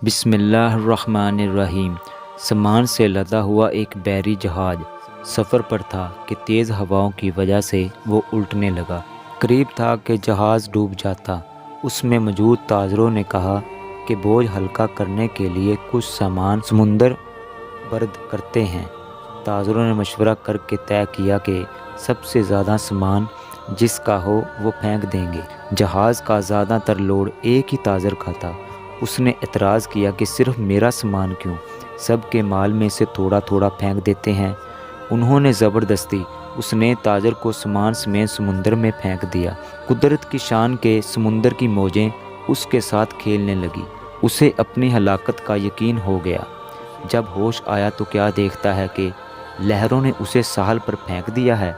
بسم اللہ الرحمن الرحیم۔ سامان سے لدا ہوا ایک بحری جہاز سفر پر تھا کہ تیز ہواؤں کی وجہ سے وہ الٹنے لگا۔ قریب تھا کہ جہاز ڈوب جاتا۔ اس میں موجود تاجروں نے کہا کہ بوجھ ہلکا کرنے کے لیے کچھ سامان سمندر برد کرتے ہیں۔ تاجروں نے مشورہ کر کے طے کیا کہ سب سے زیادہ سامان جس کا ہو وہ پھینک دیں گے۔ جہاز کا زیادہ تر لوڈ ایک ہی تاجر کا تھا۔ اس نے اعتراض کیا کہ صرف میرا سامان کیوں، سب کے مال میں سے تھوڑا تھوڑا پھینک دیتے ہیں۔ انہوں نے زبردستی اس نے تاجر کو سامان سمیت سمندر میں پھینک دیا۔ قدرت کی شان کے سمندر کی موجیں اس کے ساتھ کھیلنے لگی۔ اسے اپنی ہلاکت کا یقین ہو گیا۔ جب ہوش آیا تو کیا دیکھتا ہے کہ لہروں نے اسے ساحل پر پھینک دیا ہے۔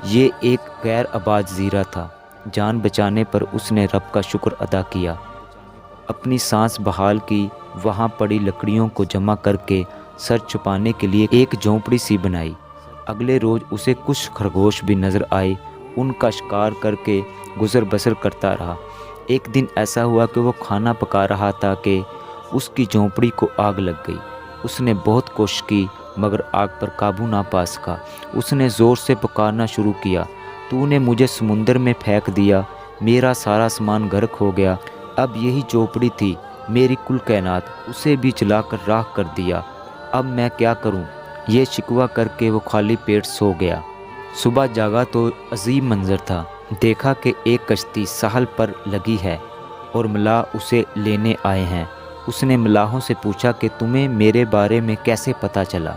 یہ ایک غیر آباد جزیرہ تھا۔ جان بچانے پر اس نے رب کا شکر ادا کیا، اپنی سانس بحال کی، وہاں پڑی لکڑیوں کو جمع کر کے سر چھپانے کے لیے ایک جھونپڑی سی بنائی۔ اگلے روز اسے کچھ خرگوش بھی نظر آئے، ان کا شکار کر کے گزر بسر کرتا رہا۔ ایک دن ایسا ہوا کہ وہ کھانا پکا رہا تھا کہ اس کی جھونپڑی کو آگ لگ گئی۔ اس نے بہت کوشش کی مگر آگ پر قابو نہ پا سکا۔ اس نے زور سے پکارنا شروع کیا، تو نے مجھے سمندر میں پھینک دیا، میرا سارا سامان غرق ہو گیا، اب یہی جھونپڑی تھی میری کل کائنات، اسے بھی جلا کر راکھ کر دیا، اب میں کیا کروں؟ یہ شکوہ کر کے وہ خالی پیٹ سو گیا۔ صبح جاگا تو عجیب منظر تھا۔ دیکھا کہ ایک کشتی ساحل پر لگی ہے اور ملاح اسے لینے آئے ہیں۔ اس نے ملاحوں سے پوچھا کہ تمہیں میرے بارے میں کیسے پتہ چلا؟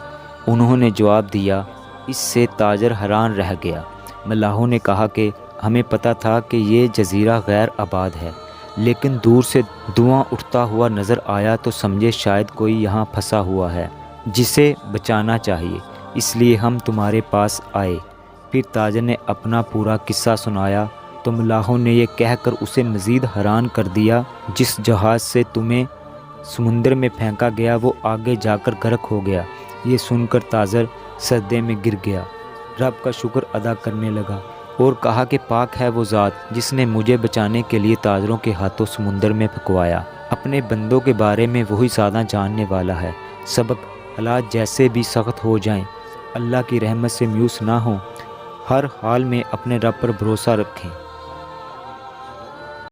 انہوں نے جواب دیا۔ اس سے تاجر حیران رہ گیا۔ ملاحوں نے کہا کہ ہمیں پتہ تھا کہ یہ جزیرہ غیر آباد ہے، لیکن دور سے دھواں اٹھتا ہوا نظر آیا تو سمجھے شاید کوئی یہاں پھنسا ہوا ہے جسے بچانا چاہیے، اس لیے ہم تمہارے پاس آئے۔ پھر تاجر نے اپنا پورا قصہ سنایا تو ملاحوں نے یہ کہہ کر اسے مزید حیران کر دیا، جس جہاز سے تمہیں سمندر میں پھینکا گیا وہ آگے جا کر غرق ہو گیا۔ یہ سن کر تاجر سجدے میں گر گیا، رب کا شکر ادا کرنے لگا اور کہا کہ پاک ہے وہ ذات جس نے مجھے بچانے کے لیے تاجروں کے ہاتھوں سمندر میں پھنکوایا۔ اپنے بندوں کے بارے میں وہی زیادہ جاننے والا ہے۔ سبق: حالات جیسے بھی سخت ہو جائیں، اللہ کی رحمت سے مایوس نہ ہوں، ہر حال میں اپنے رب پر بھروسہ رکھیں۔